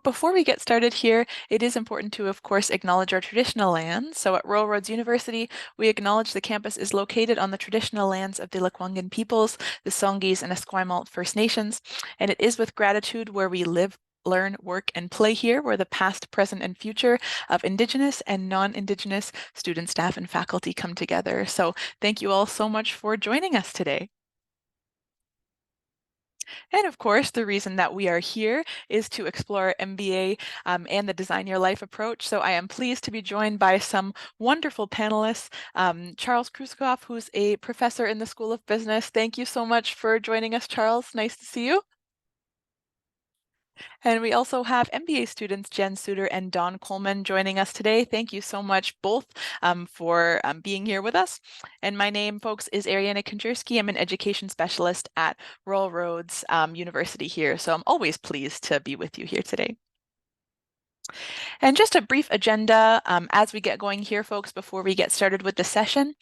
Before we get started here, it is important to, of course, acknowledge our traditional lands. So at Royal Roads University, we acknowledge the campus is located on the traditional lands of the Lekwungen peoples, the Songhees and Esquimalt First Nations, and it is with gratitude where we live, learn, work, and play here, where the past, present, and future of Indigenous and non-Indigenous students, staff, and faculty come together. So thank you all so much for joining us today. And of course, the reason that we are here is to explore MBA and the Design Your Life approach. So I am pleased to be joined by some wonderful panelists. Charles Krusekopf, who's a professor in the School of Business. Thank you so much for joining us, Charles. Nice to see you. And we also have MBA students Jenn, Souter, and Coleman joining us today. Thank you so much both for being here with us. And my name, folks, is Ariana Konjursky. I'm an education specialist at Royal Roads University here. So I'm always pleased to be with you here today. And just a brief agenda as we get going here, folks, before we get started with the session.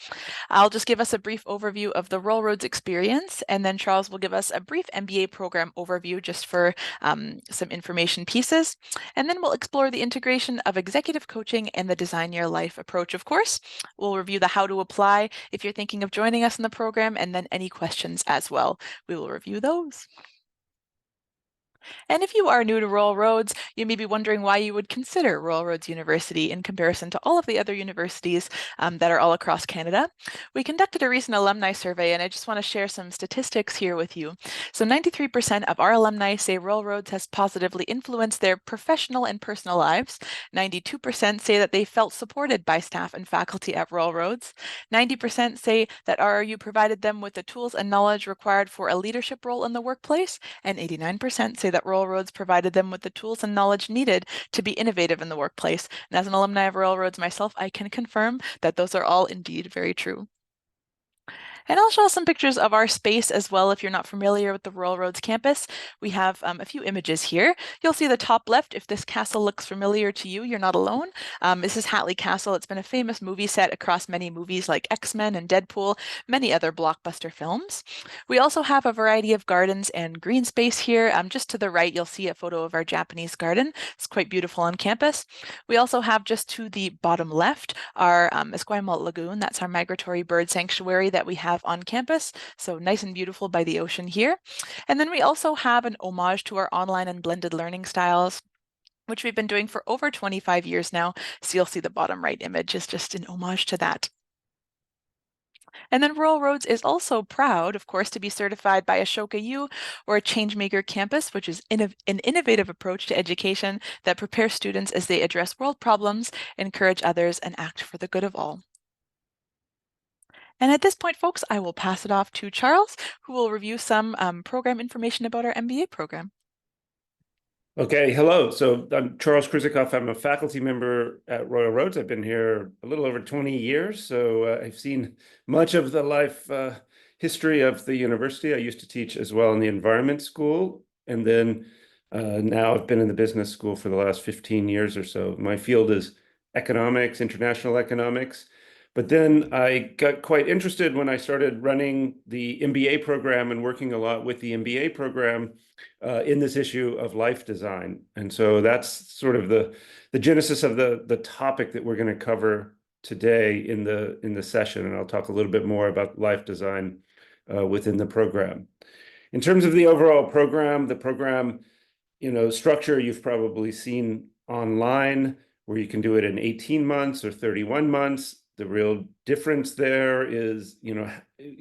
I'll just give us a brief overview of the Royal Roads experience, and then Charles will give us a brief MBA program overview just for some information pieces. And then we'll explore the integration of executive coaching and the Design Your Life approach, of course. We'll review the how to apply if you're thinking of joining us in the program, and then any questions as well. We will review those. And if you are new to Royal Roads, you may be wondering why you would consider Royal Roads University in comparison to all of the other universities that are all across Canada. We conducted a recent alumni survey, and I just want to share some statistics here with you. So 93% of our alumni say Royal Roads has positively influenced their professional and personal lives. 92% say that they felt supported by staff and faculty at Royal Roads. 90% say that RRU provided them with the tools and knowledge required for a leadership role in the workplace, and 89% say that Royal Roads provided them with the tools and knowledge needed to be innovative in the workplace. And as an alumni of Royal Roads myself, I can confirm that those are all indeed very true. And I'll show some pictures of our space as well. If you're not familiar with the Royal Roads campus, we have a few images here. You'll see the top left. If this castle looks familiar to you, you're not alone. This is Hatley Castle. It's been a famous movie set across many movies like X-Men and Deadpool, many other blockbuster films. We also have a variety of gardens and green space here. Just to the right, you'll see a photo of our Japanese garden. It's quite beautiful on campus. We also have just to the bottom left our Esquimalt Lagoon. That's our migratory bird sanctuary that we have on campus. So nice and beautiful by the ocean here. And then we also have an homage to our online and blended learning styles, which we've been doing for over 25 years now. So you'll see the bottom right image is just an homage to that. And then Royal Roads is also proud, of course, to be certified by Ashoka U, or a Changemaker Campus, which is an innovative approach to education that prepares students as they address world problems, encourage others, and act for the good of all. And at this point, folks, I will pass it off to Charles, who will review some program information about our MBA program. Okay, hello. So I'm Charles Krusekopf. I'm a faculty member at Royal Roads. I've been here a little over 20 years, so I've seen much of the life history of the university. I used to teach as well in the environment school, and then now I've been in the business school for the last 15 years or so. My field is economics, international economics. But then I got quite interested when I started running the MBA program and working a lot with the MBA program in this issue of life design. And so that's sort of the genesis of the topic that we're going to cover today in the session. And I'll talk a little bit more about life design within the program. In terms of the overall program, the program, structure you've probably seen online, where you can do it in 18 months or 31 months. The real difference there is,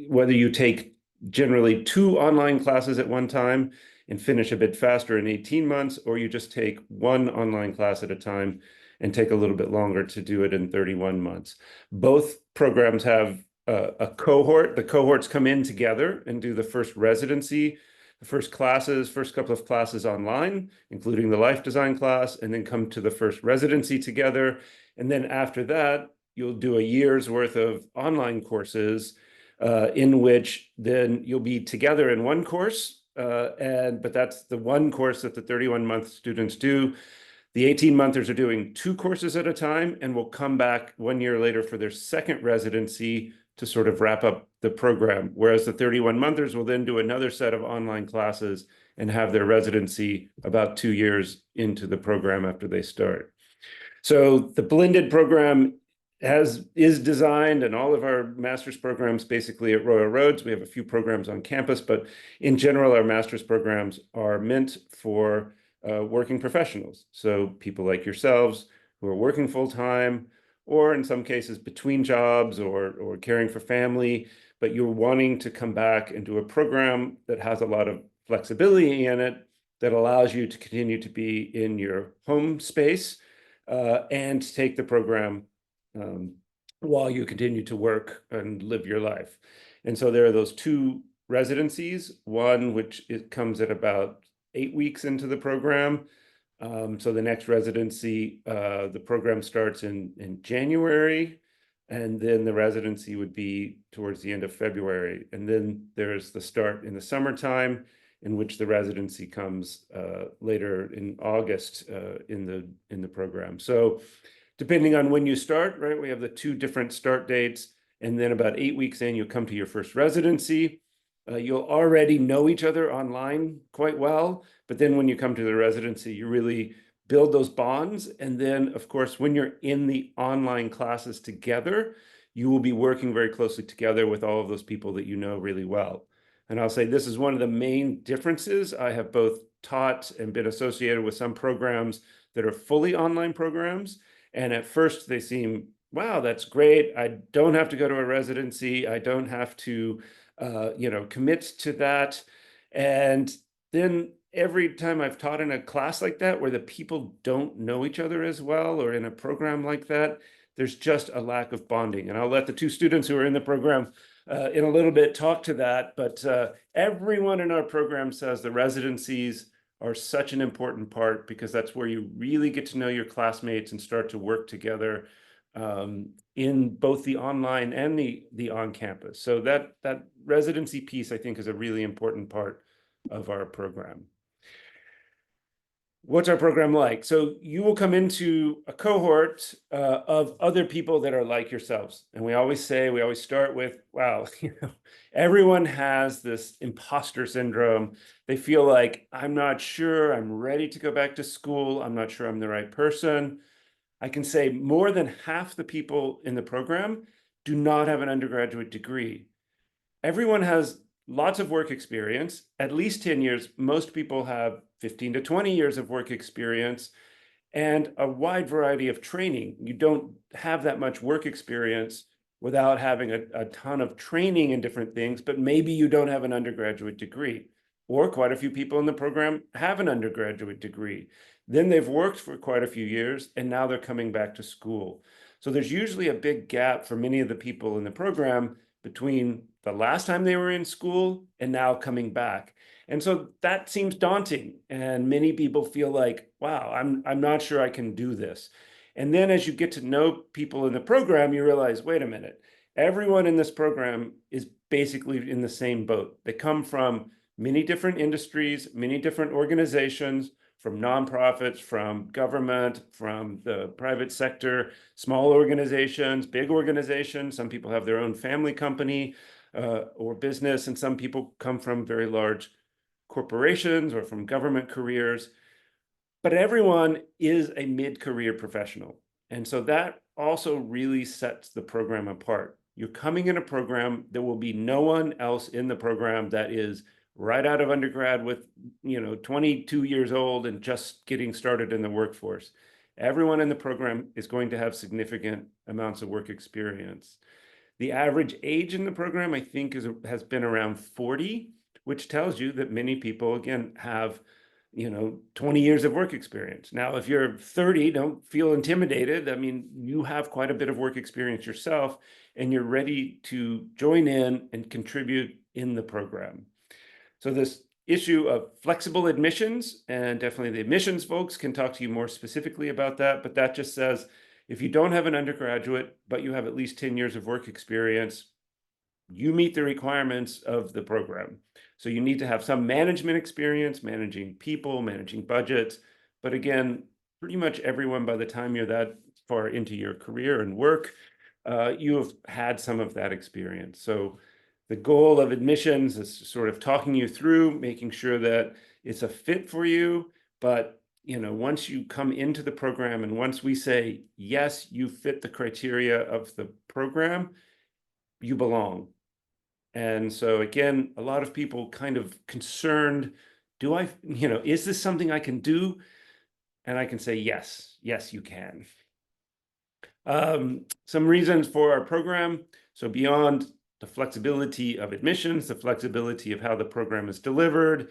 whether you take generally 2 online classes at one time and finish a bit faster in 18 months, or you just take 1 online class at a time and take a little bit longer to do it in 31 months. Both programs have a cohort. The cohorts come in together and do the first residency, the first couple of classes online, including the life design class, and then come to the first residency together. And then after that, you'll do a year's worth of online courses in which then you'll be together in one course. But that's the one course that the 31-month students do. The 18-monthers are doing 2 courses at a time and will come back 1 year later for their second residency to sort of wrap up the program. Whereas the 31-monthers will then do another set of online classes and have their residency about 2 years into the program after they start. So the blended program is designed, and all of our master's programs basically at Royal Roads, we have a few programs on campus, but in general, our master's programs are meant for working professionals. So people like yourselves who are working full-time, or in some cases between jobs or caring for family, but you're wanting to come back and do a program that has a lot of flexibility in it that allows you to continue to be in your home space and take the program while you continue to work and live your life. And so there are those two residencies, one which it comes at about 8 weeks into the program. So the next residency, the program starts in January, and then the residency would be towards the end of February. And then there's the start in the summertime, in which the residency comes later in August in the program. So depending on when you start, right, we have the two different start dates, and then about 8 weeks in, you'll come to your first residency. You'll already know each other online quite well, but then when you come to the residency, you really build those bonds. And then, of course, when you're in the online classes together, you will be working very closely together with all of those people that you know really well. And I'll say this is one of the main differences. I have both taught and been associated with some programs that are fully online programs. And at first they seem, wow, that's great. I don't have to go to a residency. I don't have to, commit to that. And then every time I've taught in a class like that, where the people don't know each other as well, or in a program like that, there's just a lack of bonding. And I'll let the two students who are in the program in a little bit talk to that. But everyone in our program says the residencies are such an important part, because that's where you really get to know your classmates and start to work together in both the online and the on campus. So that residency piece, I think, is a really important part of our program. What's our program like? So you will come into a cohort of other people that are like yourselves. And we always start with, wow, everyone has this imposter syndrome. They feel like, I'm not sure I'm ready to go back to school. I'm not sure I'm the right person. I can say more than half the people in the program do not have an undergraduate degree. Everyone has lots of work experience, at least 10 years. Most people have 15 to 20 years of work experience and a wide variety of training. You don't have that much work experience without having a ton of training in different things, but maybe you don't have an undergraduate degree. Or quite a few people in the program have an undergraduate degree. Then they've worked for quite a few years, and now they're coming back to school. So there's usually a big gap for many of the people in the program between the last time they were in school and now coming back. And so that seems daunting. And many people feel like, wow, I'm not sure I can do this. And then as you get to know people in the program, you realize, wait a minute, everyone in this program is basically in the same boat. They come from many different industries, many different organizations, from nonprofits, from government, from the private sector, small organizations, big organizations. Some people have their own family company or business, and some people come from very large corporations or from government careers. But everyone is a mid-career professional. And so that also really sets the program apart. You're coming in a program, there will be no one else in the program that is right out of undergrad with 22 years old and just getting started in the workforce. Everyone in the program is going to have significant amounts of work experience. The average age in the program, I think, has been around 40, which tells you that many people, again, have 20 years of work experience. Now, if you're 30, don't feel intimidated. I mean, you have quite a bit of work experience yourself, and you're ready to join in and contribute in the program. So this issue of flexible admissions, and definitely the admissions folks can talk to you more specifically about that, but that just says, if you don't have an undergraduate, but you have at least 10 years of work experience, you meet the requirements of the program. So you need to have some management experience, managing people, managing budgets. But again, pretty much everyone, by the time you're that far into your career and work, you have had some of that experience. So the goal of admissions is sort of talking you through, making sure that it's a fit for you, but once you come into the program and once we say, yes, you fit the criteria of the program, you belong. And so again, a lot of people kind of concerned, is this something I can do? And I can say, yes, you can. Some reasons for our program. So beyond the flexibility of admissions, the flexibility of how the program is delivered,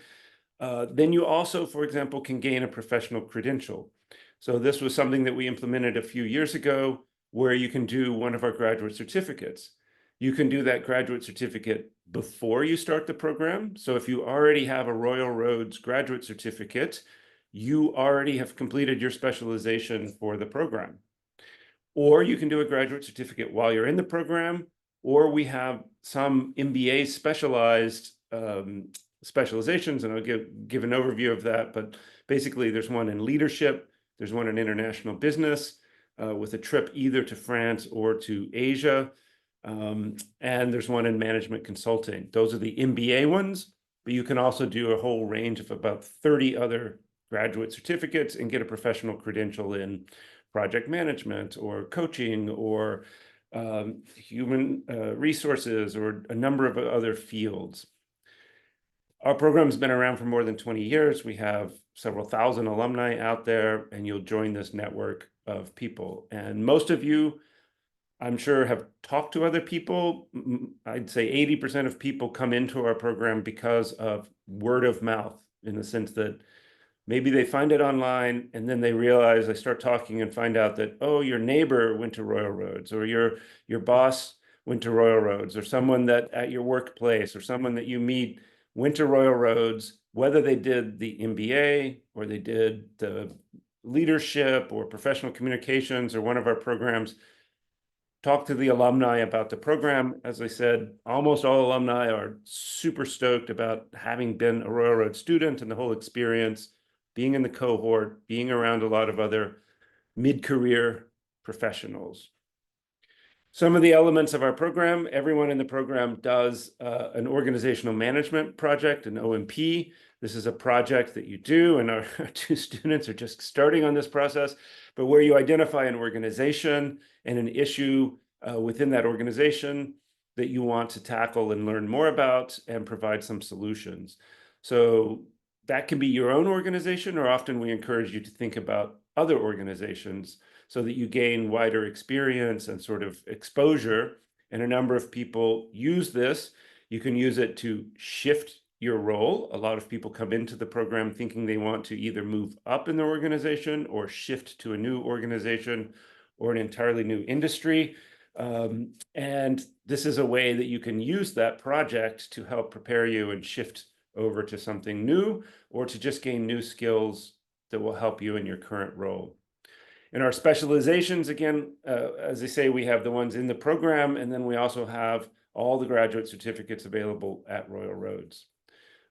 then you also, for example, can gain a professional credential. So this was something that we implemented a few years ago, where you can do one of our graduate certificates. You can do that graduate certificate before you start the program. So if you already have a Royal Roads graduate certificate, you already have completed your specialization for the program. Or you can do a graduate certificate while you're in the program, or we have some MBA specialized specializations, and I'll give an overview of that. But basically, there's one in leadership, there's one in international business, with a trip either to France or to Asia, and there's one in management consulting. Those are the MBA ones, but you can also do a whole range of about 30 other graduate certificates and get a professional credential in project management or coaching or human resources or a number of other fields. Our program's been around for more than 20 years. We have several thousand alumni out there, and you'll join this network of people. And most of you, I'm sure, have talked to other people. I'd say 80% of people come into our program because of word of mouth, in the sense that maybe they find it online and then they realize, they start talking and find out that, oh, your neighbor went to Royal Roads, or your boss went to Royal Roads, or someone that at your workplace or someone that you meet went to Royal Roads, whether they did the MBA or they did the leadership or professional communications or one of our programs. Talk to the alumni about the program. As I said, almost all alumni are super stoked about having been a Royal Roads student and the whole experience, being in the cohort, being around a lot of other mid-career professionals. Some of the elements of our program: everyone in the program does an organizational management project, an OMP. This is a project that you do, and our two students are just starting on this process, but where you identify an organization and an issue within that organization that you want to tackle and learn more about and provide some solutions. So that can be your own organization, or often we encourage you to think about other organizations so that you gain wider experience and sort of exposure. And a number of people use this. You can use it to shift your role. A lot of people come into the program thinking they want to either move up in their organization or shift to a new organization or an entirely new industry. And this is a way that you can use that project to help prepare you and shift over to something new, or to just gain new skills that will help you in your current role. In our specializations, again, as I say, we have the ones in the program, and then we also have all the graduate certificates available at Royal Roads.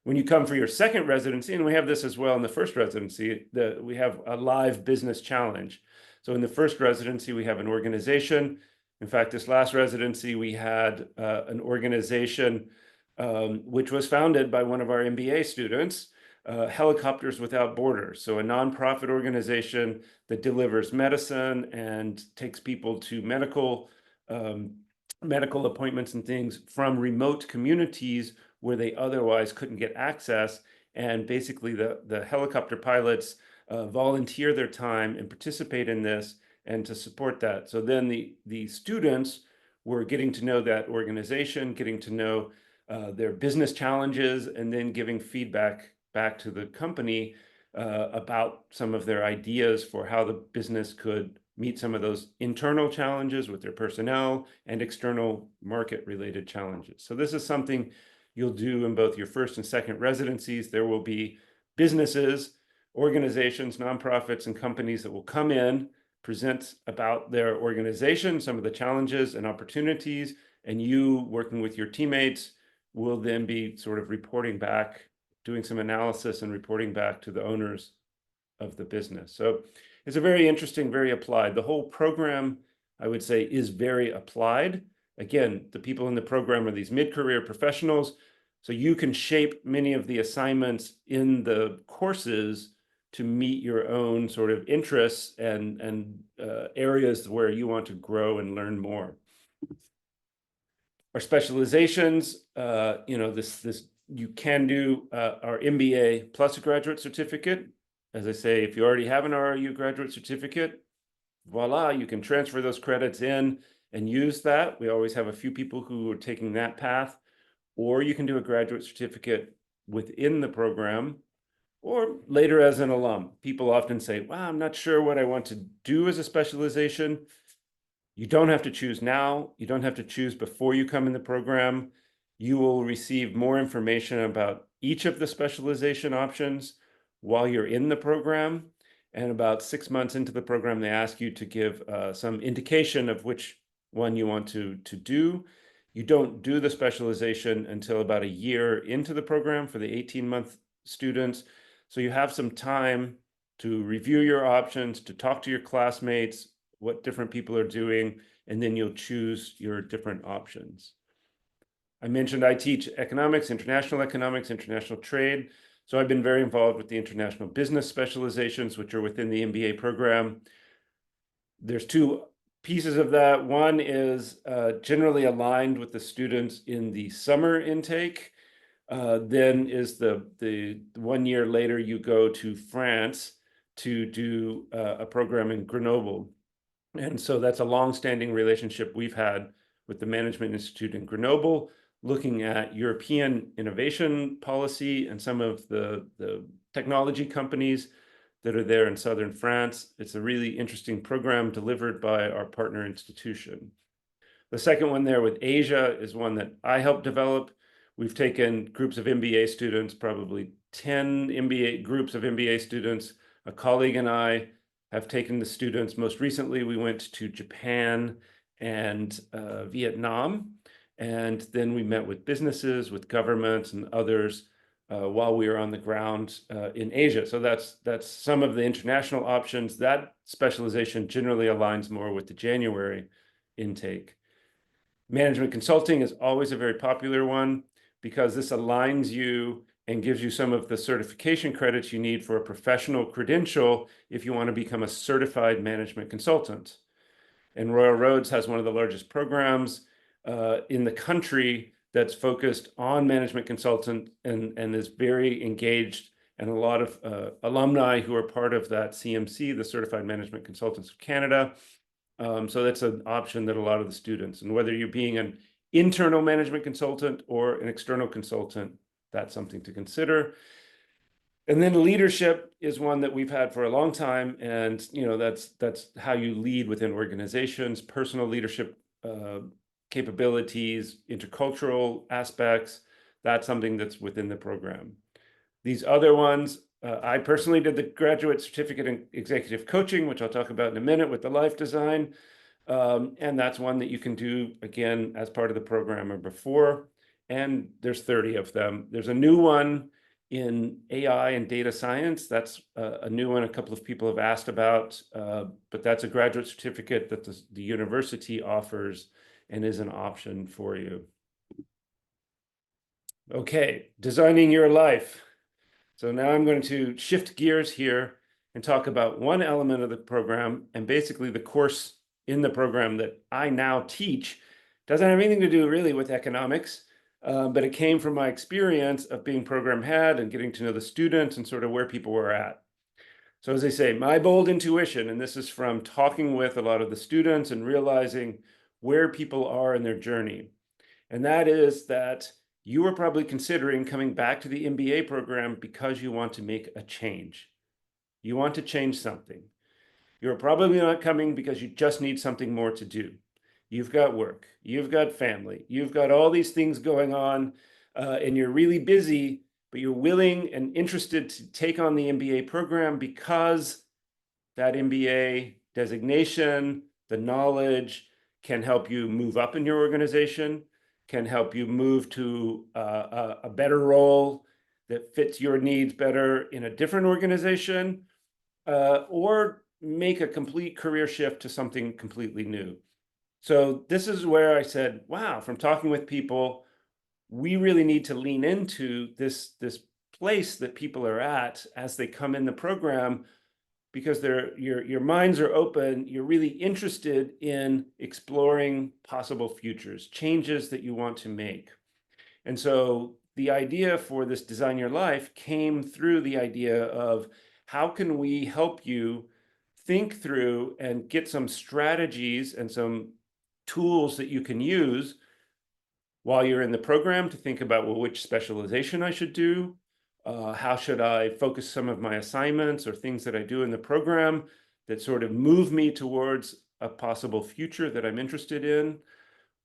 When you come for your second residency, and we have this as well in the first residency, we have a live business challenge. So in the first residency, we have an organization. In fact, this last residency, we had an organization which was founded by one of our MBA students, Helicopters Without Borders. So a nonprofit organization that delivers medicine and takes people to medical appointments and things from remote communities where they otherwise couldn't get access. And basically the helicopter pilots volunteer their time and participate in this and to support that. So then the students were getting to know that organization, getting to know their business challenges, and then giving feedback back to the company about some of their ideas for how the business could meet some of those internal challenges with their personnel and external market-related challenges. So this is something you'll do in both your first and second residencies. There will be businesses, organizations, nonprofits, and companies that will come in, present about their organization, some of the challenges and opportunities, and you, working with your teammates, will then be sort of reporting back, doing some analysis and reporting back to the owners of the business. So it's a very interesting, very applied. The whole program, I would say, is very applied. Again, the people in the program are these mid-career professionals. So you can shape many of the assignments in the courses to meet your own sort of interests and areas where you want to grow and learn more. Our specializations, this you can do our MBA plus a graduate certificate. As I say, if you already have an RRU graduate certificate, voila, you can transfer those credits in and use that. We always have a few people who are taking that path. Or you can do a graduate certificate within the program, or later as an alum. People often say, wow, I'm not sure what I want to do as a specialization. You don't have to choose now. You don't have to choose before you come in the program. You will receive more information about each of the specialization options while you're in the program. And about 6 months into the program, they ask you to give some indication of which one you want to do. You don't do the specialization until about a year into the program for the 18-month students. So you have some time to review your options, to talk to your classmates, what different people are doing, and then you'll choose your different options. I mentioned I teach economics, international trade. So I've been very involved with the international business specializations, which are within the MBA program. There's two pieces of that. One is generally aligned with the students in the summer intake. Then is the 1 year later, you go to France to do a program in Grenoble. And so that's a long-standing relationship we've had with the Management Institute in Grenoble, looking at European innovation policy and some of the technology companies that are there in southern France. It's a really interesting program delivered by our partner institution. The second one there with Asia is one that I helped develop. We've taken groups of MBA students, probably 10 groups of MBA students. A colleague and I have taken the students. Most recently, we went to Japan and Vietnam. And then we met with businesses, with governments and others while we were on the ground in Asia. So that's some of the international options. That specialization generally aligns more with the January intake. Management consulting is always a very popular one because this aligns you and gives you some of the certification credits you need for a professional credential if you want to become a certified management consultant. And Royal Roads has one of the largest programs in the country that's focused on management consultant and is very engaged, and a lot of alumni who are part of that CMC, the Certified Management Consultants of Canada. So that's an option that a lot of the students, and whether you're being an internal management consultant or an external consultant, that's something to consider. And then leadership is one that we've had for a long time. And, that's how you lead within organizations, personal leadership capabilities, intercultural aspects. That's something that's within the program. These other ones, I personally did the graduate certificate in executive coaching, which I'll talk about in a minute with the life design. And that's one that you can do, again, as part of the program or before. And there's 30 of them. There's a new one in AI and data science. That's a new one a couple of people have asked about, but that's a graduate certificate that the university offers and is an option for you. Okay, designing your life. So now I'm going to shift gears here and talk about one element of the program, and basically the course in the program that I now teach doesn't have anything to do really with economics, but it came from my experience of being program head and getting to know the students and sort of where people were at. So as I say, my bold intuition, and this is from talking with a lot of the students and realizing where people are in their journey. And that is that you are probably considering coming back to the MBA program because you want to make a change. You want to change something. You're probably not coming because you just need something more to do. You've got work, you've got family, you've got all these things going on, and you're really busy, but you're willing and interested to take on the MBA program because that MBA designation, the knowledge can help you move up in your organization, can help you move to a better role that fits your needs better in a different organization, or make a complete career shift to something completely new. So this is where I said, wow, from talking with people, we really need to lean into this place that people are at as they come in the program, because your minds are open. You're really interested in exploring possible futures, changes that you want to make. And so the idea for this Design Your Life came through the idea of how can we help you think through and get some strategies and some tools that you can use while you're in the program to think about, well, which specialization I should do, how should I focus some of my assignments or things that I do in the program that sort of move me towards a possible future that I'm interested in,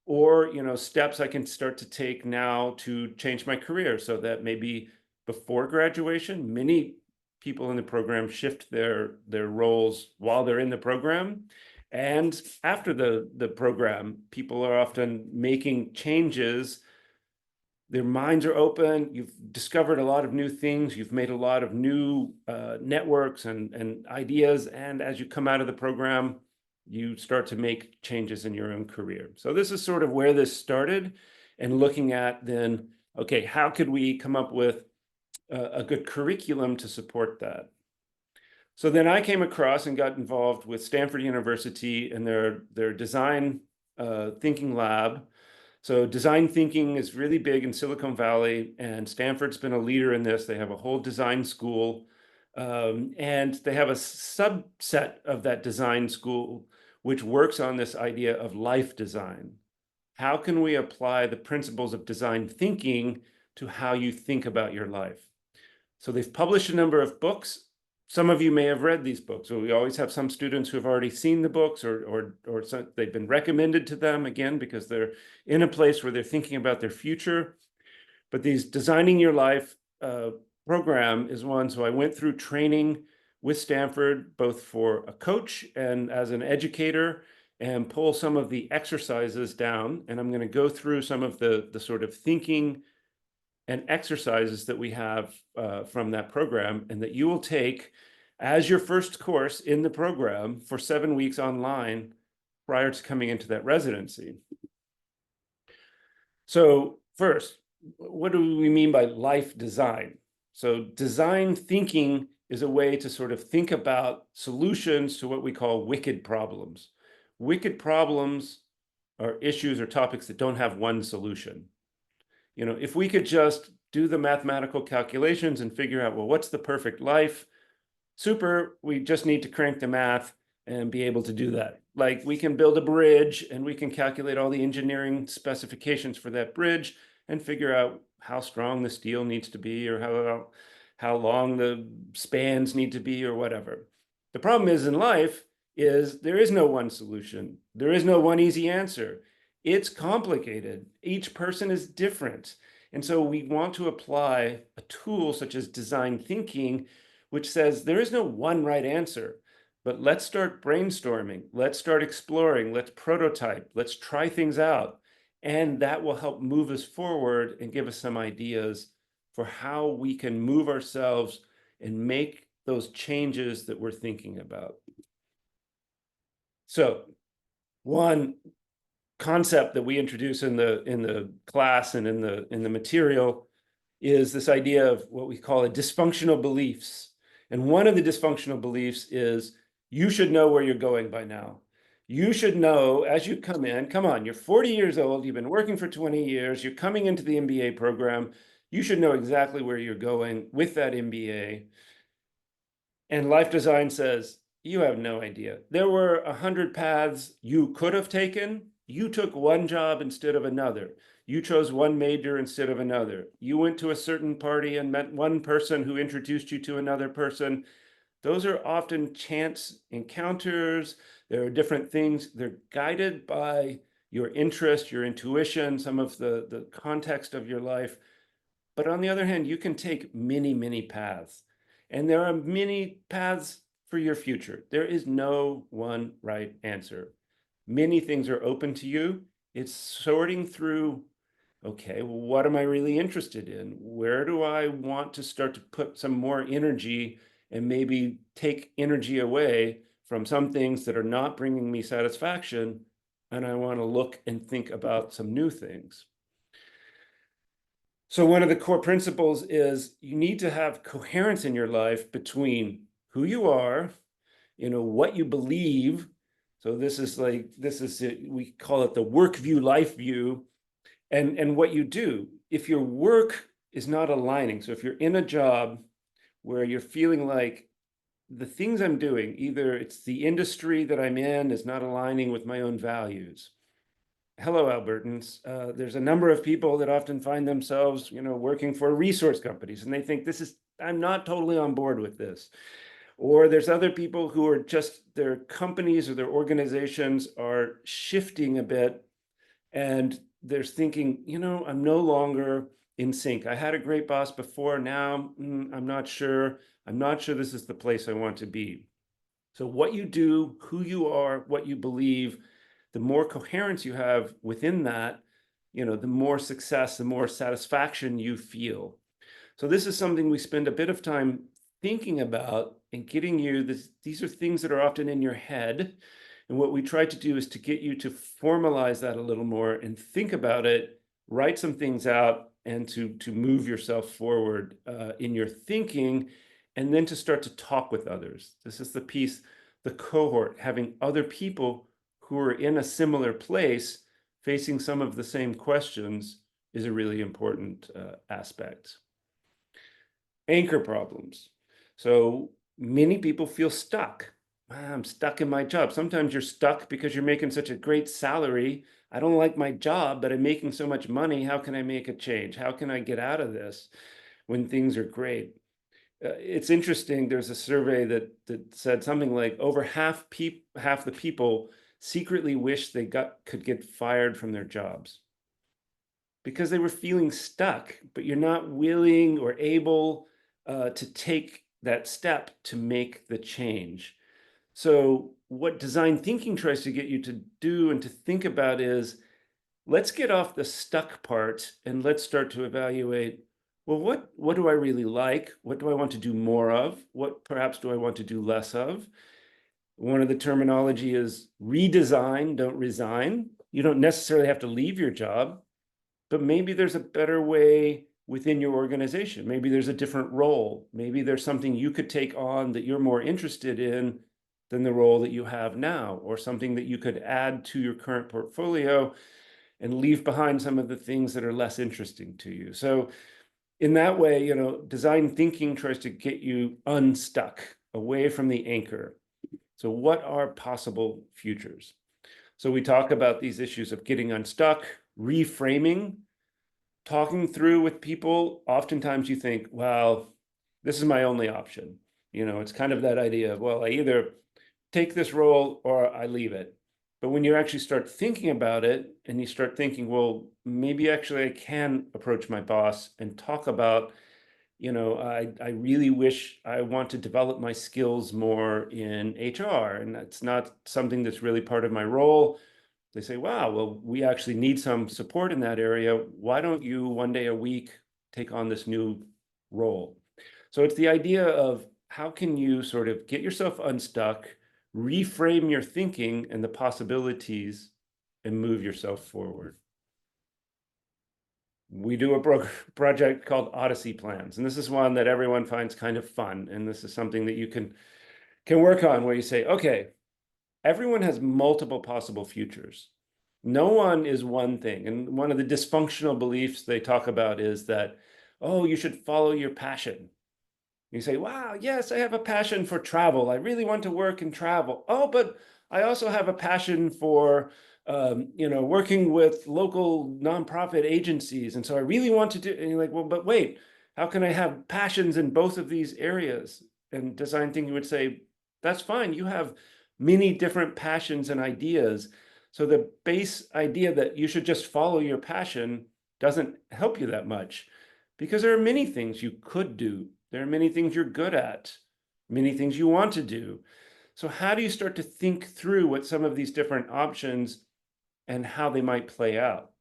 or steps I can start to take now to change my career, so that maybe before graduation, many people in the program shift their roles while they're in the program. And after the program, people are often making changes. Their minds are open. You've discovered a lot of new things. You've made a lot of new networks and ideas. And as you come out of the program, you start to make changes in your own career. So this is sort of where this started, and looking at then, okay, how could we come up with a good curriculum to support that? So then I came across and got involved with Stanford University and their design thinking lab. So design thinking is really big in Silicon Valley, and Stanford's been a leader in this. They have a whole design school, and they have a subset of that design school which works on this idea of life design. How can we apply the principles of design thinking to how you think about your life? So they've published a number of books. Some of you may have read these books. So we always have some students who have already seen the books, or they've been recommended to them, again, because they're in a place where they're thinking about their future. But these Designing Your Life program is one. So I went through training with Stanford, both for a coach and as an educator, and pull some of the exercises down. And I'm going to go through some of the sort of thinking and exercises that we have from that program, and that you will take as your first course in the program for 7 weeks online prior to coming into that residency. So first, what do we mean by life design? So design thinking is a way to sort of think about solutions to what we call wicked problems. Wicked problems are issues or topics that don't have one solution. If we could just do the mathematical calculations and figure out, well, what's the perfect life? Super, we just need to crank the math and be able to do that. Like, we can build a bridge and we can calculate all the engineering specifications for that bridge and figure out how strong the steel needs to be, or how long the spans need to be, or whatever. The problem is, in life, is there is no one solution. There is no one easy answer. It's complicated. Each person is different. And so we want to apply a tool such as design thinking, which says there is no one right answer, but let's start brainstorming. Let's start exploring. Let's prototype. Let's try things out. And that will help move us forward and give us some ideas for how we can move ourselves and make those changes that we're thinking about. So one concept that we introduce in the class and in the material is this idea of what we call dysfunctional beliefs. And one of the dysfunctional beliefs is, you should know where you're going by now. You should know as you come in. Come on, you're 40 years old, you've been working for 20 years, you're coming into the MBA program. You should know exactly where you're going with that MBA. And life design says, you have no idea. There were 100 paths you could have taken. You took one job instead of another. You chose one major instead of another. You went to a certain party and met one person who introduced you to another person. Those are often chance encounters. There are different things. They're guided by your interest, your intuition, some of the context of your life. But on the other hand, you can take many, many paths. And there are many paths for your future. There is no one right answer. Many things are open to you. It's sorting through, okay, well, what am I really interested in? Where do I want to start to put some more energy and maybe take energy away from some things that are not bringing me satisfaction? And I want to look and think about some new things. So one of the core principles is you need to have coherence in your life between who you are, what you believe. So we call it the work view, life view, and what you do. If your work is not aligning, so if you're in a job where you're feeling like the things I'm doing, either it's the industry that I'm in is not aligning with my own values. Hello, Albertans. There's a number of people that often find themselves, working for resource companies, and they think I'm not totally on board with this. Or there's other people who are just, their companies or their organizations are shifting a bit, and they're thinking, I'm no longer in sync. I had a great boss before. Now, I'm not sure. I'm not sure this is the place I want to be. So what you do, who you are, what you believe, the more coherence you have within that, the more success, the more satisfaction you feel. So this is something we spend a bit of time thinking about and getting you this. These are things that are often in your head. And what we try to do is to get you to formalize that a little more and think about it, write some things out, and to move yourself forward in your thinking, and then to start to talk with others. This is the piece, the cohort, having other people who are in a similar place facing some of the same questions is a really important aspect. Anchor problems. So many people feel stuck. I'm stuck in my job. Sometimes you're stuck because you're making such a great salary. I don't like my job, but I'm making so much money. How can I make a change? How can I get out of this when things are great? It's interesting. There's a survey that said something like over half the people secretly wish they could get fired from their jobs because they were feeling stuck, but you're not willing or able to take that step to make the change. So what design thinking tries to get you to do and to think about is, let's get off the stuck part and let's start to evaluate, well, what do I really like? What do I want to do more of? What perhaps do I want to do less of? One of the terminology is redesign, don't resign. You don't necessarily have to leave your job, but maybe there's a better way within your organization. Maybe there's a different role. Maybe there's something you could take on that you're more interested in than the role that you have now, or something that you could add to your current portfolio and leave behind some of the things that are less interesting to you. So in that way, design thinking tries to get you unstuck, away from the anchor. So what are possible futures? So we talk about these issues of getting unstuck, reframing, talking through with people. Oftentimes you think, well, this is my only option. It's kind of that idea of, well, I either take this role or I leave it. But when you actually start thinking about it and you start thinking, well, maybe actually I can approach my boss and talk about, I really wish I want to develop my skills more in HR, and that's not something that's really part of my role. They say, wow, well, we actually need some support in that area. Why don't you one day a week take on this new role? So it's the idea of how can you sort of get yourself unstuck, reframe your thinking and the possibilities, and move yourself forward. We do a project called Odyssey Plans, and this is one that everyone finds kind of fun. And this is something that you can work on, where you say, okay, everyone has multiple possible futures. No one is one thing. And one of the dysfunctional beliefs they talk about is that, oh, you should follow your passion. You say, wow, yes, I have a passion for travel. I really want to work and travel. Oh, but I also have a passion for, working with local nonprofit agencies. And so I really want to do, and you're like, well, but wait, how can I have passions in both of these areas? And design thinking would say, that's fine. You have many different passions and ideas. So the base idea that you should just follow your passion doesn't help you that much, because there are many things you could do. There are many things you're good at, many things you want to do. So how do you start to think through what some of these different options and how they might play out?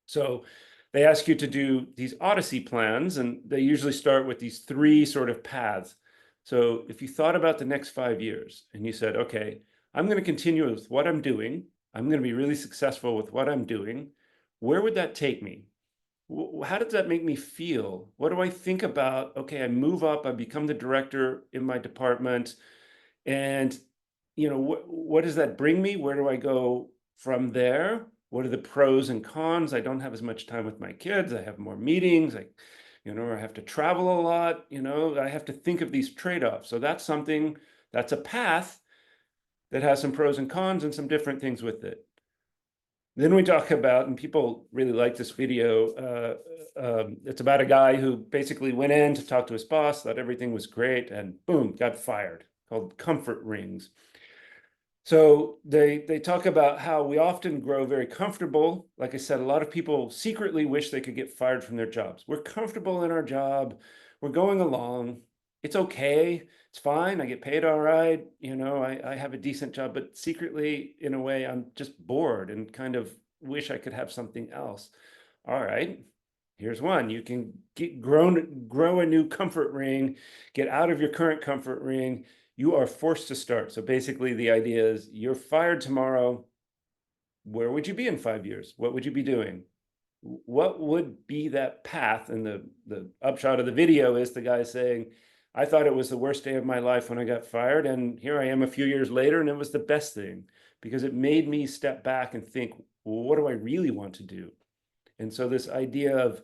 So they ask you to do these Odyssey plans, and they usually start with these three sort of paths. So if you thought about the next 5 years and you said, okay, I'm going to continue with what I'm doing, I'm going to be really successful with what I'm doing, where would that take me? How does that make me feel? What do I think about? Okay, I move up, I become the director in my department, and what does that bring me? Where do I go from there? What are the pros and cons? I don't have as much time with my kids. I have more meetings. I have to travel a lot. I have to think of these trade-offs. So that's a path that has some pros and cons and some different things with it. Then we talk about, and people really like this video, it's about a guy who basically went in to talk to his boss, thought everything was great, and boom, got fired, called comfort rings. So they talk about how we often grow very comfortable. Like I said, a lot of people secretly wish they could get fired from their jobs. We're comfortable in our job. We're going along. It's okay. It's fine. I get paid all right. I have a decent job, but secretly, in a way, I'm just bored and kind of wish I could have something else. All right. Here's one. You can grow a new comfort ring, get out of your current comfort ring. You are forced to start. So basically the idea is you're fired tomorrow. Where would you be in 5 years? What would you be doing? What would be that path? And the upshot of the video is the guy saying, I thought it was the worst day of my life when I got fired. And here I am a few years later, and it was the best thing because it made me step back and think, well, what do I really want to do? And so this idea of,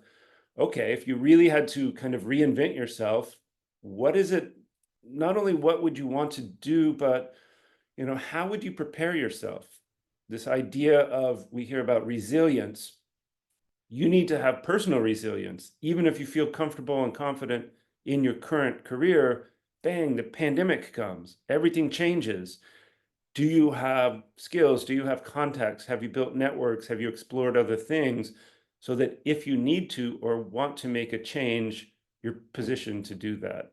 okay, if you really had to kind of reinvent yourself, what is it? Not only what would you want to do, but how would you prepare yourself? This idea of, we hear about resilience. You need to have personal resilience, even if you feel comfortable and confident in your current career. Bang, the pandemic comes, everything changes. Do you have skills? Do you have contacts? Have you built networks? Have you explored other things so that if you need to or want to make a change, you're positioned to do that?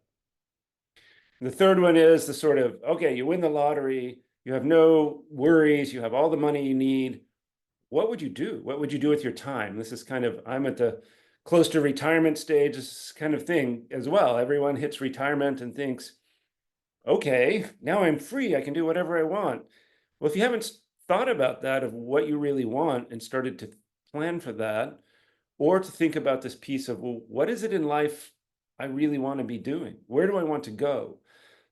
The third one is the sort of, okay, you win the lottery, you have no worries, you have all the money you need. What would you do? What would you do with your time? This is kind of, I'm at the close to retirement stage, this kind of thing as well. Everyone hits retirement and thinks, okay, now I'm free. I can do whatever I want. Well, if you haven't thought about that, of what you really want, and started to plan for that, or to think about this piece of, well, what is it in life I really want to be doing? Where do I want to go?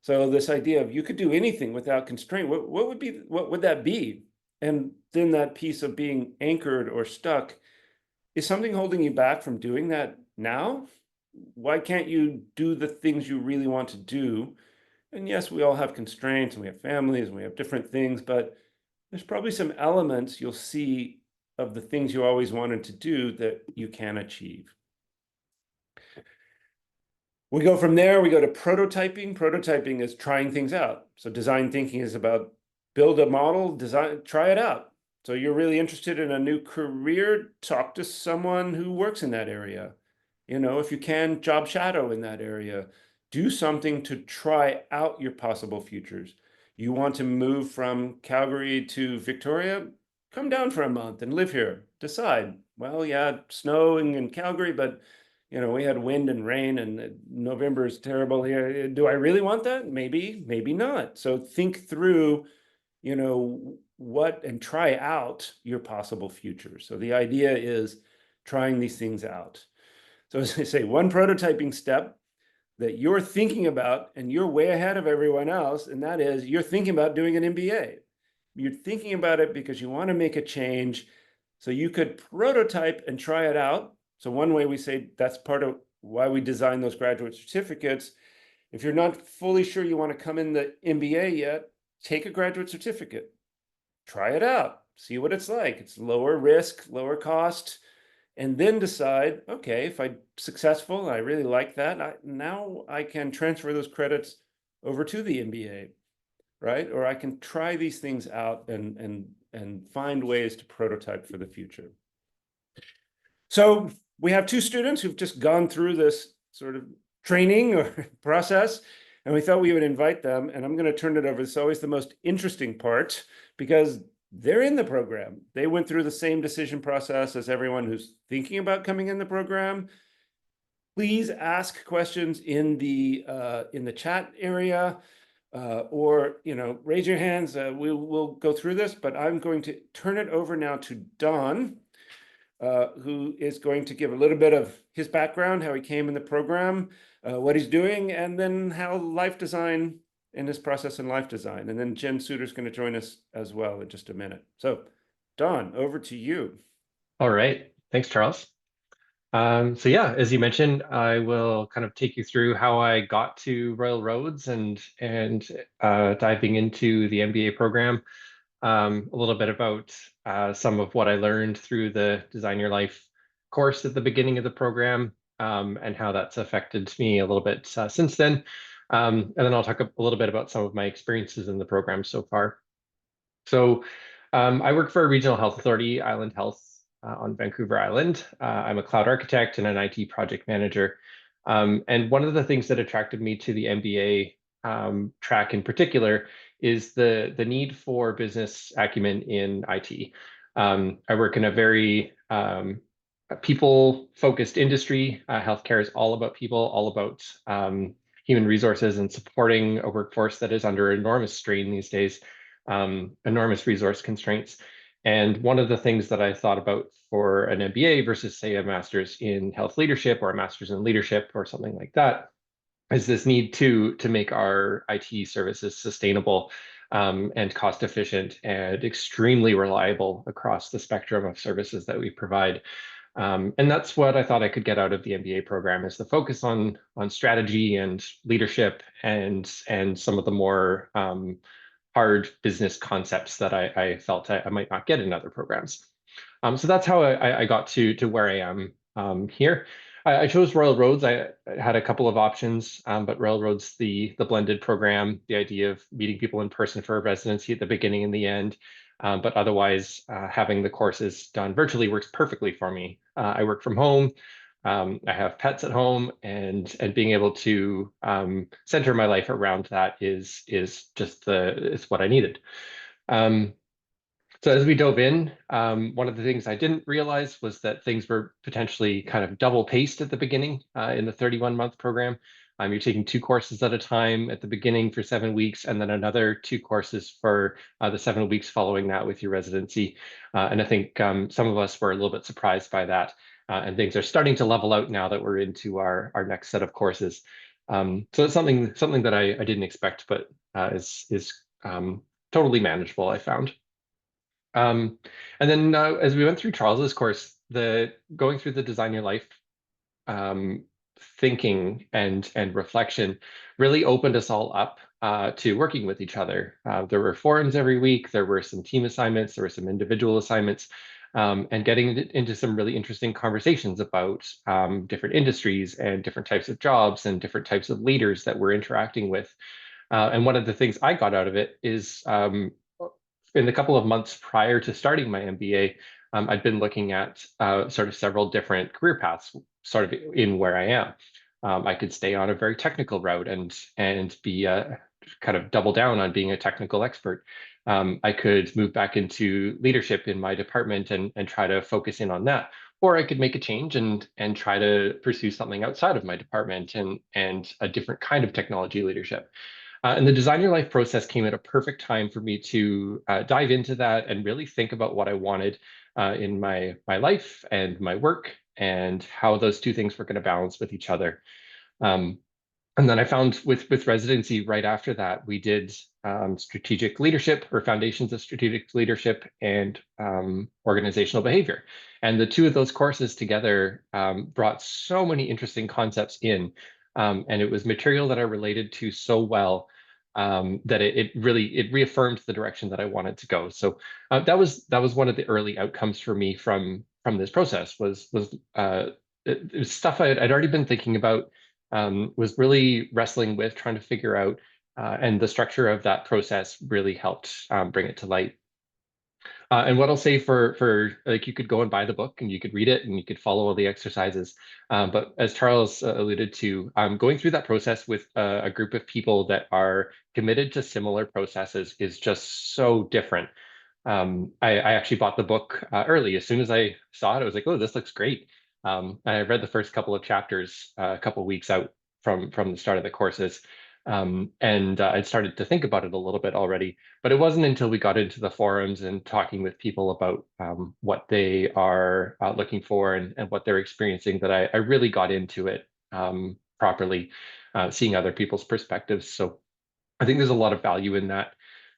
So this idea of you could do anything without constraint, what would that be? And then that piece of being anchored or stuck, is something holding you back from doing that now? Why can't you do the things you really want to do? And yes, we all have constraints and we have families and we have different things, but there's probably some elements you'll see of the things you always wanted to do that you can achieve. We go from there, we go to prototyping. Prototyping is trying things out. So design thinking is about build a model, design, try it out. So you're really interested in a new career, talk to someone who works in that area. If you can, job shadow in that area. Do something to try out your possible futures. You want to move from Calgary to Victoria? Come down for a month and live here. Decide. Well, yeah, snowing in Calgary, but we had wind and rain, and November is terrible here. Do I really want that? Maybe, maybe not. So think through, what, and try out your possible future. So the idea is trying these things out. So as I say, one prototyping step that you're thinking about, and you're way ahead of everyone else, and that is you're thinking about doing an MBA. You're thinking about it because you want to make a change. So you could prototype and try it out. So one way we say that's part of why we design those graduate certificates. If you're not fully sure you want to come in the MBA yet, take a graduate certificate. Try it out. See what it's like. It's lower risk, lower cost. And then decide, okay, if I'm successful, I really like that, now I can transfer those credits over to the MBA, right? Or I can try these things out and find ways to prototype for the future. So we have two students who've just gone through this sort of training or process, and we thought we would invite them, and I'm going to turn it over. It's always the most interesting part because they're in the program. They went through the same decision process as everyone who's thinking about coming in the program. Please ask questions in the chat area, or raise your hands. We'll go through this, but I'm going to turn it over now to Don, who is going to give a little bit of his background, how he came in the program, what he's doing, and then how life design in this process in life design. And then Jenn Souter is going to join us as well in just a minute. So, Don, over to you. All right. Thanks, Charles. So yeah, as you mentioned, I will kind of take you through how I got to Royal Roads and diving into the MBA program. A little bit about some of what I learned through the Design Your Life course at the beginning of the program, and how that's affected me a little bit since then. And then I'll talk a little bit about some of my experiences in the program so far. So I work for a regional health authority, Island Health, on Vancouver Island. I'm a cloud architect and an IT project manager. And one of the things that attracted me to the MBA track in particular is the need for business acumen in IT. I work in a very people-focused industry. Healthcare is all about people, all about human resources and supporting a workforce that is under enormous strain these days, enormous resource constraints. And one of the things that I thought about for an MBA versus, say, a master's in health leadership or a master's in leadership or something like that is this need to make our IT services sustainable, and cost efficient and extremely reliable across the spectrum of services that we provide. And that's what I thought I could get out of the MBA program, is the focus on strategy and leadership and some of the more hard business concepts that I felt I might not get in other programs. So that's how I got to where I am here. I chose Royal Roads. I had a couple of options, but Royal Roads, the blended program, the idea of meeting people in person for a residency at the beginning and the end, but otherwise having the courses done virtually works perfectly for me. I work from home. I have pets at home, and being able to center my life around that is just it's what I needed. Um, so as we dove in, one of the things I didn't realize was that things were potentially kind of double paced at the beginning in the 31-month program. You're taking 2 courses at a time at the beginning for 7 weeks, and then another 2 courses for the 7 weeks following that with your residency. And I think some of us were a little bit surprised by that. And things are starting to level out now that we're into our next set of courses. So it's something that I didn't expect, but is totally manageable, I found. Um, and then as we went through Charles's course, the going through the Design Your Life um, thinking and reflection really opened us all up to working with each other. There were forums every week. There were some team assignments. There were some individual assignments, and getting into some really interesting conversations about different industries and different types of jobs and different types of leaders that we're interacting with. And one of the things I got out of it is in the couple of months prior to starting my MBA, I'd been looking at sort of several different career paths, sort of in where I am. I could stay on a very technical route and be kind of double down on being a technical expert. I could move back into leadership in my department and try to focus in on that. Or I could make a change and try to pursue something outside of my department and a different kind of technology leadership. And the Design Your Life process came at a perfect time for me to dive into that and really think about what I wanted in my life and my work and how those two things were going to balance with each other. Um, and then I found with residency right after that, we did strategic leadership or foundations of strategic leadership and organizational behavior. And the two of those courses together brought so many interesting concepts in. And it was material that I related to so well that it really reaffirmed the direction that I wanted to go. So that was one of the early outcomes for me from this process was it was stuff I'd already been thinking about, was really wrestling with, trying to figure out, and the structure of that process really helped bring it to light. And what I'll say for like, you could go and buy the book and you could read it and you could follow all the exercises. But as Charles alluded to, going through that process with a group of people that are committed to similar processes is just so different. I actually bought the book early. As soon as I saw it, I was like, oh, this looks great. And I read the first couple of chapters a couple of weeks out from the start of the courses. And I'd started to think about it a little bit already, but it wasn't until we got into the forums and talking with people about what they are looking for and what they're experiencing that I really got into it properly, seeing other people's perspectives. So I think there's a lot of value in that.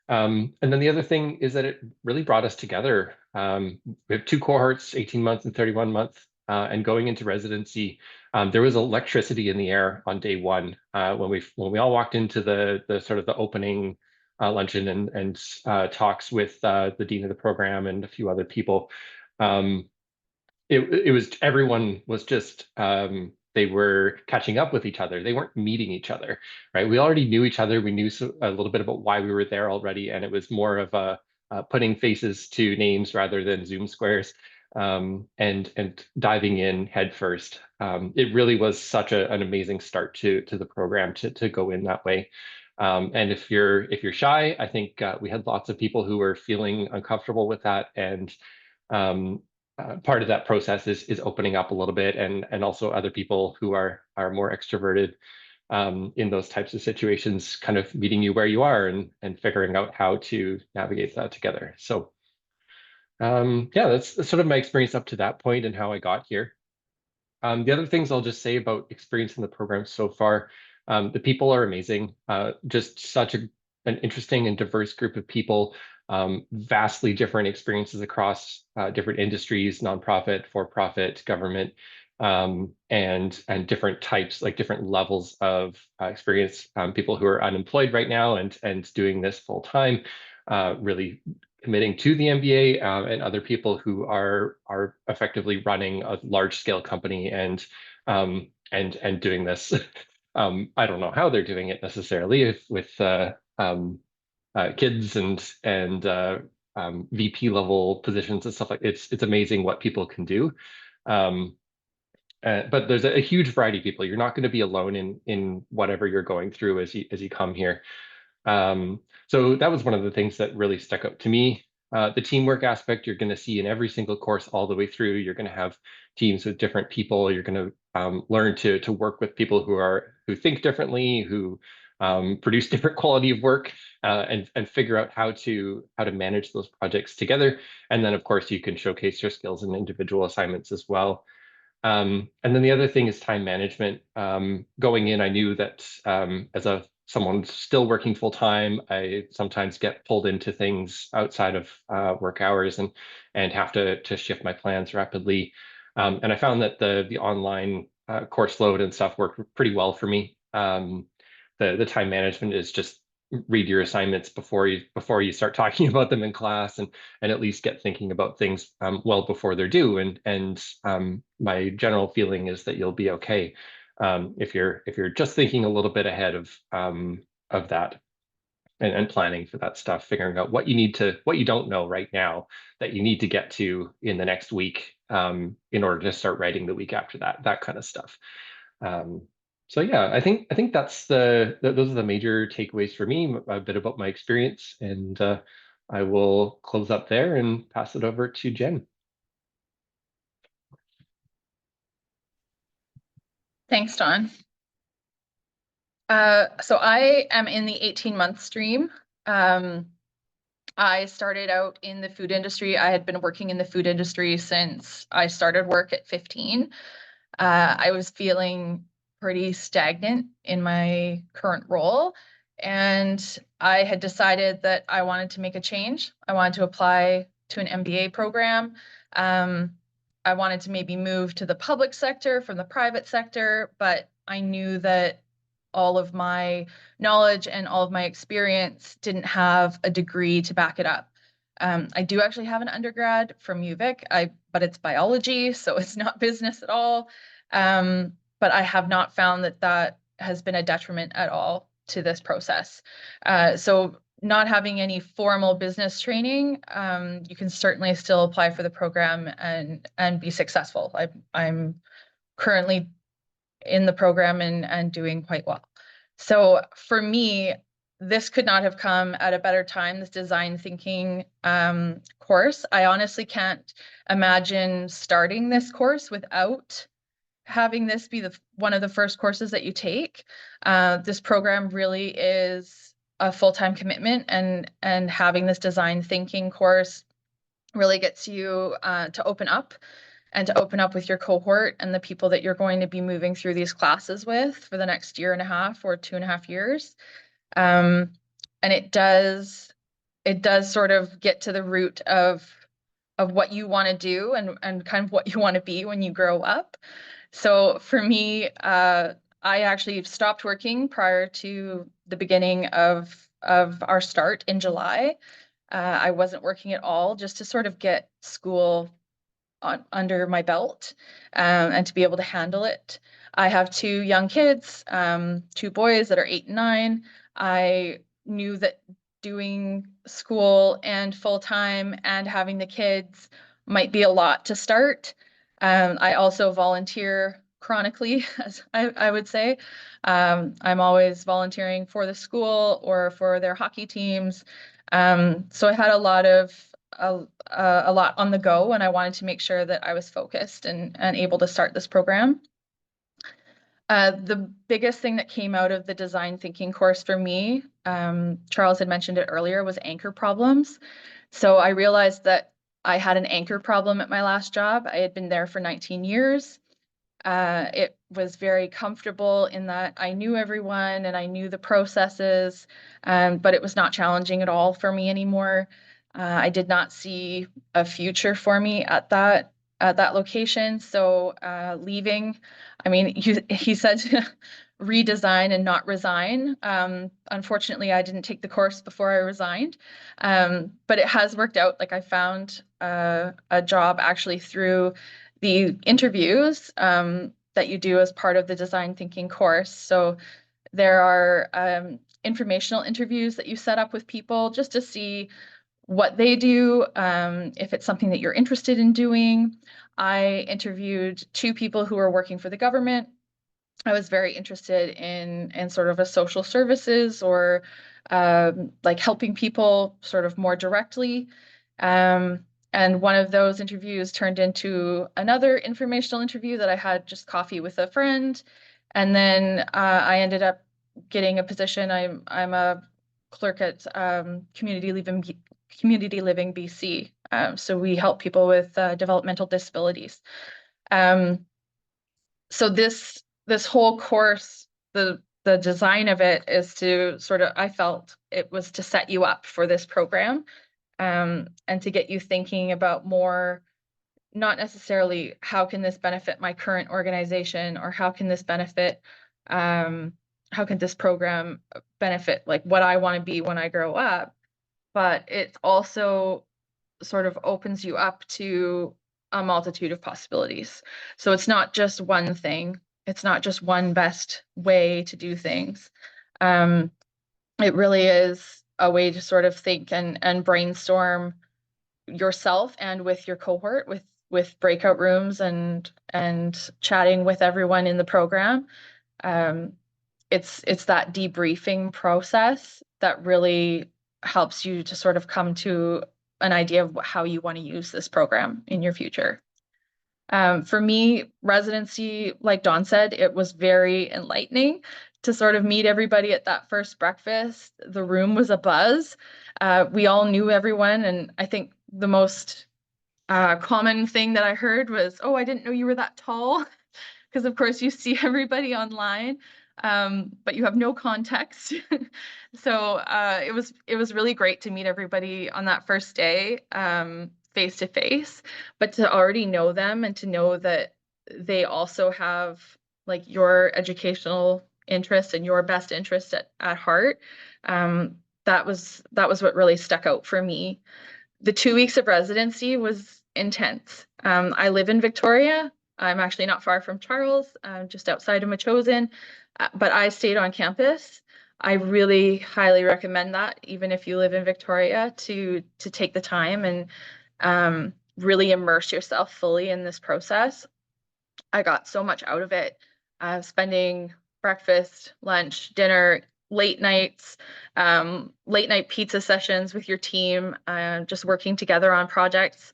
And then the other thing is that it really brought us together. We have two cohorts, 18 months and 31 months, and going into residency, there was electricity in the air on day one when we all walked into the sort of the opening luncheon and talks with the dean of the program and a few other people. It was everyone was just they were catching up with each other. They weren't meeting each other, right? We already knew each other. We knew a little bit about why we were there already, and it was more of a putting faces to names rather than Zoom squares, and diving in head first. It really was such an amazing start to the program to go in that way. And if you're shy, I think we had lots of people who were feeling uncomfortable with that, and um, part of that process is opening up a little bit, and also other people who are more extroverted in those types of situations, kind of meeting you where you are and figuring out how to navigate that together. So yeah, that's sort of my experience up to that point and how I got here. The other things I'll just say about experience in the program so far, the people are amazing. Just such an interesting and diverse group of people, vastly different experiences across different industries, nonprofit, for-profit, government, and different types, like different levels of experience. People who are unemployed right now and doing this full time, really committing to the MBA, and other people who are effectively running a large scale company and doing this. I don't know how they're doing it necessarily with kids and VP level positions and stuff like it's amazing what people can do. Um, but there's a huge variety of people. You're not going to be alone in whatever you're going through as you come here. So that was one of the things that really stuck out to me. The teamwork aspect you're going to see in every single course all the way through. You're going to have teams with different people. You're going to learn to work with people who think differently, who produce different quality of work, and figure out how to manage those projects together. And then of course you can showcase your skills in individual assignments as well. And then the other thing is time management. Going in, I knew that as someone still working full time, I sometimes get pulled into things outside of work hours and have to shift my plans rapidly. And I found that the online course load and stuff worked pretty well for me. The time management is just read your assignments before you start talking about them in class, and at least get thinking about things well before they're due. And my general feeling is that you'll be okay if you're just thinking a little bit ahead of that and planning for that stuff, figuring out what you don't know right now that you need to get to in the next week in order to start writing the week after that kind of stuff. So yeah, I think that's those are the major takeaways for me, a bit about my experience, and I will close up there and pass it over to Jen. Thanks, Don. So I am in the 18-month stream. I started out in the food industry. I had been working in the food industry since I started work at 15. I was feeling pretty stagnant in my current role, and I had decided that I wanted to make a change. I wanted to apply to an MBA program. I wanted to maybe move to the public sector from the private sector, but I knew that all of my knowledge and all of my experience didn't have a degree to back it up. I do actually have an undergrad from UVic, but it's biology, so it's not business at all. But I have not found that has been a detriment at all to this process. So not having any formal business training, you can certainly still apply for the program and be successful. I'm currently in the program and doing quite well. So for me, this could not have come at a better time, this design thinking course. I honestly can't imagine starting this course without having this be one of the first courses that you take. This program really is a full-time commitment, and having this design thinking course really gets you to open up with your cohort and the people that you're going to be moving through these classes with for the next 1.5 or 2.5 years. And it does sort of get to the root of what you want to do and kind of what you want to be when you grow up. So for me, I actually stopped working prior to the beginning of our start in July. I wasn't working at all, just to sort of get school under my belt, and to be able to handle it. I have 2 young kids, 2 boys that are 8 and 9. I knew that doing school and full-time and having the kids might be a lot to start. I also volunteer chronically, as I would say. I'm always volunteering for the school or for their hockey teams. So I had a lot on the go, and I wanted to make sure that I was focused and able to start this program. The biggest thing that came out of the design thinking course for me, Charles had mentioned it earlier, was anchor problems. So I realized that I had an anchor problem at my last job. I had been there for 19 years. It was very comfortable in that I knew everyone and I knew the processes, but it was not challenging at all for me anymore. I did not see a future for me at that location. So leaving, I mean, he said redesign and not resign. Unfortunately, I didn't take the course before I resigned, but it has worked out. Like, I found a job actually through the interviews that you do as part of the design thinking course. So there are informational interviews that you set up with people just to see what they do, if it's something that you're interested in doing. I interviewed 2 people who were working for the government. I was very interested in sort of a social services or like helping people sort of more directly. And one of those interviews turned into another informational interview that I had just coffee with a friend. And then I ended up getting a position. I'm a clerk at Community Living BC. So we help people with developmental disabilities. So this whole course, the design of it is to sort of, I felt it was to set you up for this program, and to get you thinking about more, not necessarily how can this benefit my current organization, or how can this benefit, how can this program benefit like what I want to be when I grow up, but it also sort of opens you up to a multitude of possibilities. So it's not just one thing. It's not just one best way to do things. It really is a way to sort of think and brainstorm yourself and with your cohort, with breakout rooms and chatting with everyone in the program. It's that debriefing process that really helps you to sort of come to an idea of how you want to use this program in your future. For me, residency, like Dawn said, it was very enlightening to sort of meet everybody at that first breakfast. The room was abuzz. We all knew everyone, and I think the most common thing that I heard was, "Oh, I didn't know you were that tall," because of course you see everybody online, but you have no context. So it was really great to meet everybody on that first day, face to face, but to already know them and to know that they also have like your educational interest and your best interest at heart. That was what really stuck out for me. The 2 weeks of residency was intense. I live in Victoria. I'm actually not far from Charles, just outside of Metchosin, but I stayed on campus. I really highly recommend that, even if you live in Victoria, to take the time and really immerse yourself fully in this process. I got so much out of it, spending breakfast, lunch, dinner, late night pizza sessions with your team, just working together on projects.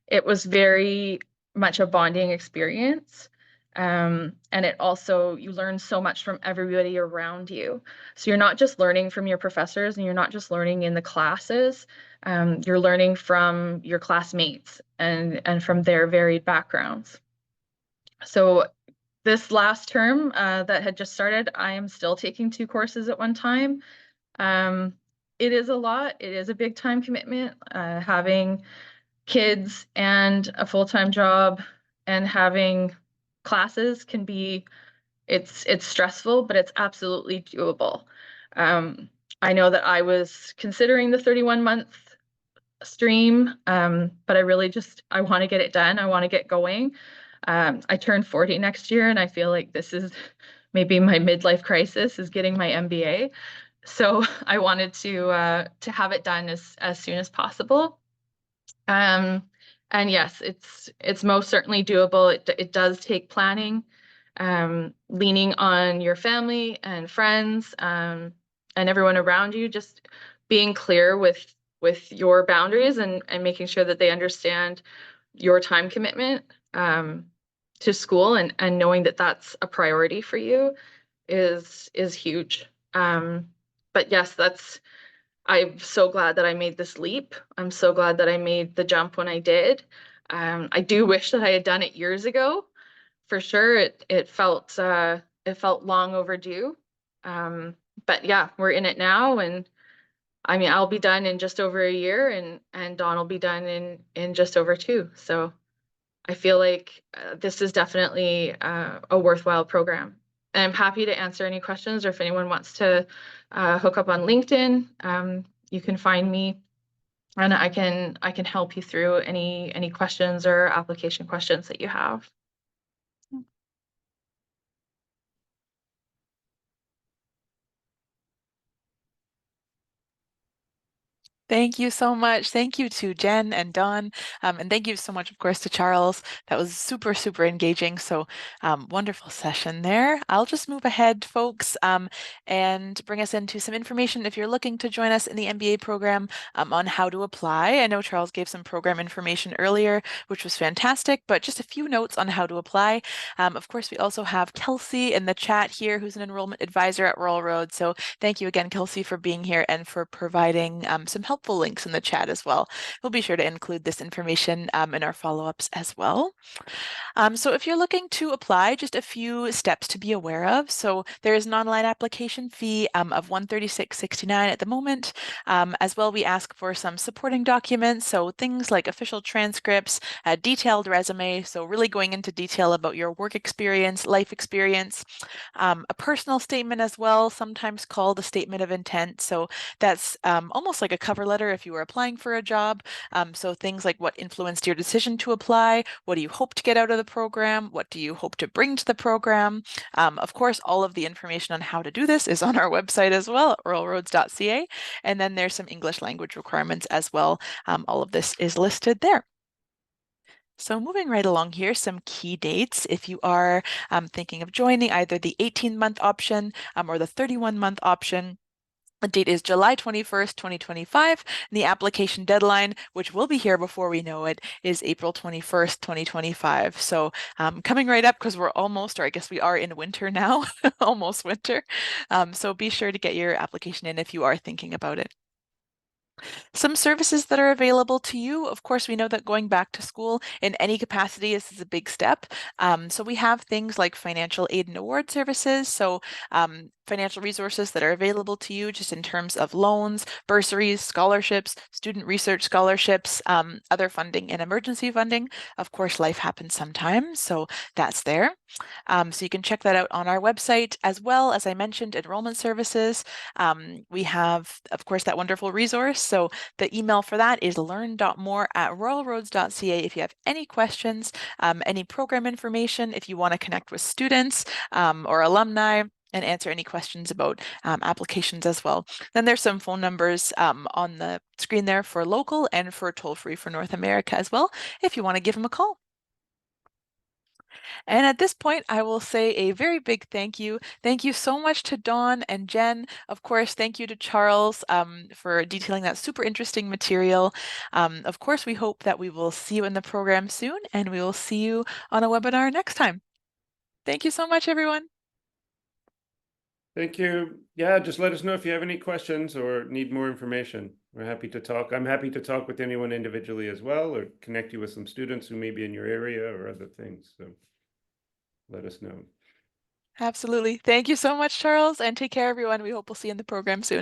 It was very much a bonding experience. And it also, you learn so much from everybody around you. So you're not just learning from your professors, and you're not just learning in the classes. You're learning from your classmates and from their varied backgrounds. So this last term that had just started, I am still taking 2 courses at one time. It is a lot. It is a big time commitment, having kids and a full-time job and having classes can be, it's stressful, but it's absolutely doable. I know that I was considering the 31-month stream, but I really just, I want to get it done. I want to get going. I turn 40 next year, and I feel like this is maybe my midlife crisis, is getting my MBA. So I wanted to have it done as soon as possible. And yes, it's most certainly doable. It does take planning, leaning on your family and friends, and everyone around you, just being clear with your boundaries and making sure that they understand your time commitment to school, and knowing that that's a priority for you is huge. But yes, I'm so glad that I made this leap. I'm so glad that I made the jump when I did. I do wish that I had done it years ago. For sure, it felt long overdue. But yeah, we're in it now, and I mean, I'll be done in just over a year, and Dawn will be done in just over 2. So I feel like this is definitely a worthwhile program. And I'm happy to answer any questions, or if anyone wants to hook up on LinkedIn, you can find me, and I can help you through any questions or application questions that you have. Thank you so much. Thank you to Jen and Dawn. And thank you so much, of course, to Charles. That was super, super engaging. So wonderful session there. I'll just move ahead, folks, and bring us into some information if you're looking to join us in the MBA program on how to apply. I know Charles gave some program information earlier, which was fantastic, but just a few notes on how to apply. Of course, we also have Kelsey in the chat here, who's an enrollment advisor at Royal Road. So thank you again, Kelsey, for being here and for providing some helpful links in the chat as well. We'll be sure to include this information in our follow-ups as well. So if you're looking to apply, just a few steps to be aware of. So there is an online application fee of $136.69 at the moment. As well, we ask for some supporting documents, so things like official transcripts, a detailed resume, so really going into detail about your work experience, life experience, a personal statement as well, sometimes called a statement of intent. So that's almost like a cover letter if you were applying for a job. So things like what influenced your decision to apply, what do you hope to get out of the program, what do you hope to bring to the program. Of course, all of the information on how to do this is on our website as well, at royalroads.ca. And then there's some English language requirements as well. All of this is listed there. So moving right along here, some key dates. If you are thinking of joining either the 18-month option or the 31-month option, the date is July 21st, 2025. And the application deadline, which will be here before we know it, is April 21st, 2025. So coming right up, because we're almost, or I guess we are in winter now, almost winter. So be sure to get your application in if you are thinking about it. Some services that are available to you. Of course, we know that going back to school in any capacity is a big step. So we have things like financial aid and award services. So financial resources that are available to you just in terms of loans, bursaries, scholarships, student research scholarships, other funding and emergency funding. Of course, life happens sometimes, so that's there. So you can check that out on our website, as well as I mentioned, enrollment services. We have, of course, that wonderful resource. So the email for that is learn.more@royalroads.ca if you have any questions, any program information, if you want to connect with students or alumni, and answer any questions about applications as well. Then there's some phone numbers on the screen there for local and for toll-free for North America as well, if you want to give them a call. And at this point, I will say a very big thank you. Thank you so much to Dawn and Jen. Of course, thank you to Charles for detailing that super interesting material. Of course, we hope that we will see you in the program soon, and we will see you on a webinar next time. Thank you so much, everyone. Thank you. Yeah, just let us know if you have any questions or need more information. We're happy to talk. I'm happy to talk with anyone individually as well, or connect you with some students who may be in your area or other things. So let us know. Absolutely. Thank you so much, Charles, and take care, everyone. We hope we'll see you in the program soon.